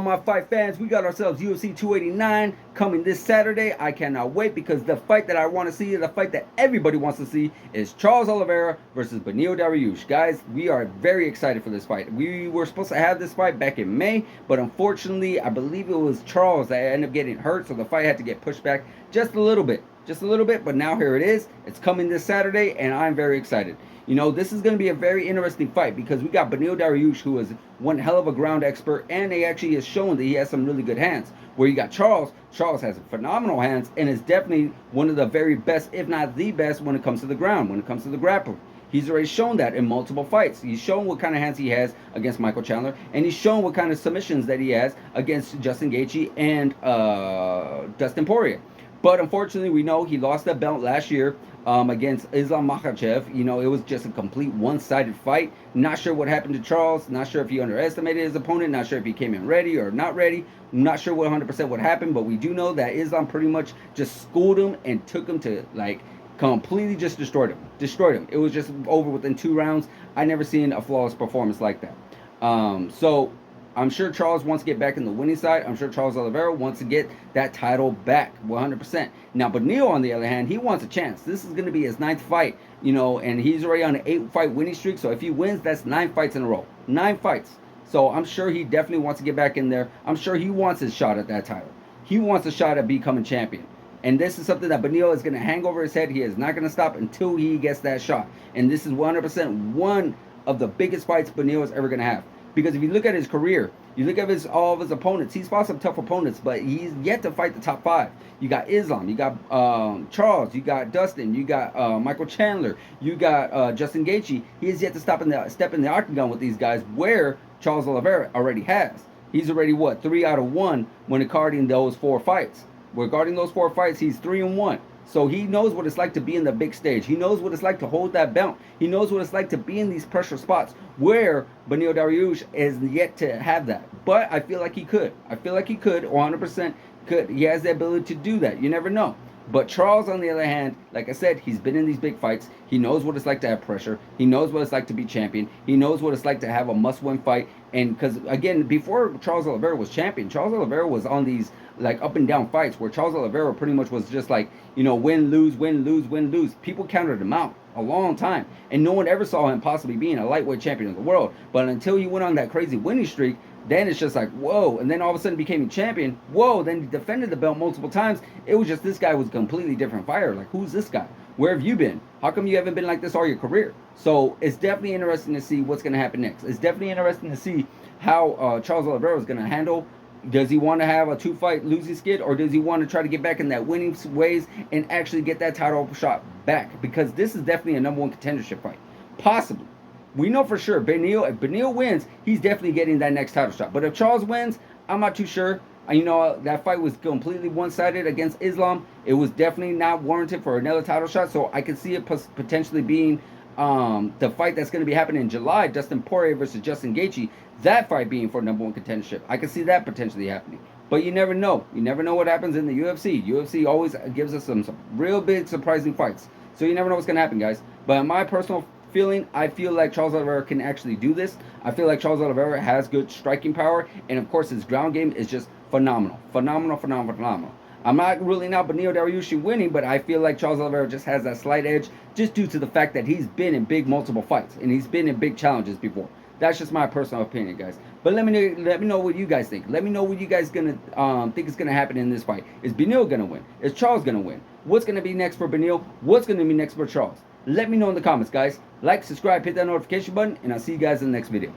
my fight fans, we got ourselves UFC 289 coming this Saturday. I cannot wait because the fight that I want to see, the fight that everybody wants to see, is Charles Oliveira versus beneil dariush. Guys, we are very excited for this fight. We were supposed to have this fight back in May, but unfortunately, I believe it was Charles that ended up getting hurt, so the fight had to get pushed back just a little bit. Just a little bit, but now here it is. It's coming this Saturday, and I'm very excited. You know, this is going to be a very interesting fight because we got beneil dariush, who is one hell of a ground expert, and he actually has shown that he has some really good hands. Where you got Charles has phenomenal hands and is definitely one of the very best, if not the best, when it comes to the ground, when it comes to the grappling. He's already shown that in multiple fights. He's shown what kind of hands he has against Michael Chandler, and he's shown what kind of submissions that he has against Justin Gaethje and Dustin Poirier. But unfortunately, we know he lost that belt last year against Islam Makhachev. You know, it was just a complete one-sided fight. Not sure what happened to Charles. Not sure if he underestimated his opponent. Not sure if he came in ready or not ready. Not sure what 100% what happened. But we do know that Islam pretty much just schooled him and took him to, like, completely just destroyed him. Destroyed him. It was just over within 2 rounds. I never seen a flawless performance like that. So I'm sure Charles wants to get back in the winning side. I'm sure Charles Oliveira wants to get that title back 100%. Now, beneil, on the other hand, he wants a chance. This is going to be his 9th fight, you know, and he's already on an 8-fight winning streak. So if he wins, that's 9 fights in a row. 9 fights. So I'm sure he definitely wants to get back in there. I'm sure he wants his shot at that title. He wants a shot at becoming champion. And this is something that beneil is going to hang over his head. He is not going to stop until he gets that shot. And this is 100% one of the biggest fights beneil is ever going to have. Because if you look at his career, you look at all of his opponents, he's fought some tough opponents, but he's yet to fight the top 5. You got Islam, you got Charles, you got Dustin, you got Michael Chandler, you got Justin Gaethje. He has yet to step in the octagon with these guys, where Charles Oliveira already has. He's already, what, 3 out of 1 when guarding those 4 fights. Regarding those 4 fights, he's 3-1. So he knows what it's like to be in the big stage. He knows what it's like to hold that belt. He knows what it's like to be in these pressure spots, where beneil dariush is yet to have that. But I feel like he could. I feel like he could, 100% could. He has the ability to do that. You never know. But Charles, on the other hand, like I said, he's been in these big fights. He knows what it's like to have pressure. He knows what it's like to be champion. He knows what it's like to have a must-win fight. And because, again, before Charles Oliveira was champion, Charles Oliveira was on these, like, up and down fights where Charles Oliveira pretty much was just like, you know, win, lose, win, lose, win, lose. People counted him out a long time. And no one ever saw him possibly being a lightweight champion of the world. But until he went on that crazy winning streak, then it's just like, whoa. And then all of a sudden became a champion. Whoa. Then he defended the belt multiple times. It was just, this guy was a completely different fighter. Like, who's this guy? Where have you been? How come you haven't been like this all your career? So it's definitely interesting to see what's going to happen next. It's definitely interesting to see how Charles Oliveira is going to handle. Does he want to have a 2-fight losing skid, or does he want to try to get back in that winning ways and actually get that title shot back? Because this is definitely a #1 contendership fight. Possibly. We know for sure, if beneil wins, he's definitely getting that next title shot. But if Charles wins, I'm not too sure. You know, that fight was completely one-sided against Islam. It was definitely not warranted for another title shot. So I can see it potentially being the fight that's going to be happening in July, Dustin Poirier versus Justin Gaethje. That fight being for #1 contendership. I can see that potentially happening. But you never know. You never know what happens in the UFC. UFC always gives us some real big, surprising fights. So you never know what's going to happen, guys. But in my personal feeling, I feel like Charles Oliveira can actually do this. I feel like Charles Oliveira has good striking power, and of course his ground game is just phenomenal. Phenomenal. I'm not ruling out beneil dariush winning, but I feel like Charles Oliveira just has that slight edge just due to the fact that he's been in big multiple fights and he's been in big challenges before. That's just my personal opinion, guys. But let me know what you guys think. Let me know what you guys gonna think is gonna happen in this fight. Is beneil gonna win? Is Charles gonna win? What's gonna be next for beneil? What's gonna be next for Charles? Let me know in the comments, guys. Like, subscribe, hit that notification button, and I'll see you guys in the next video.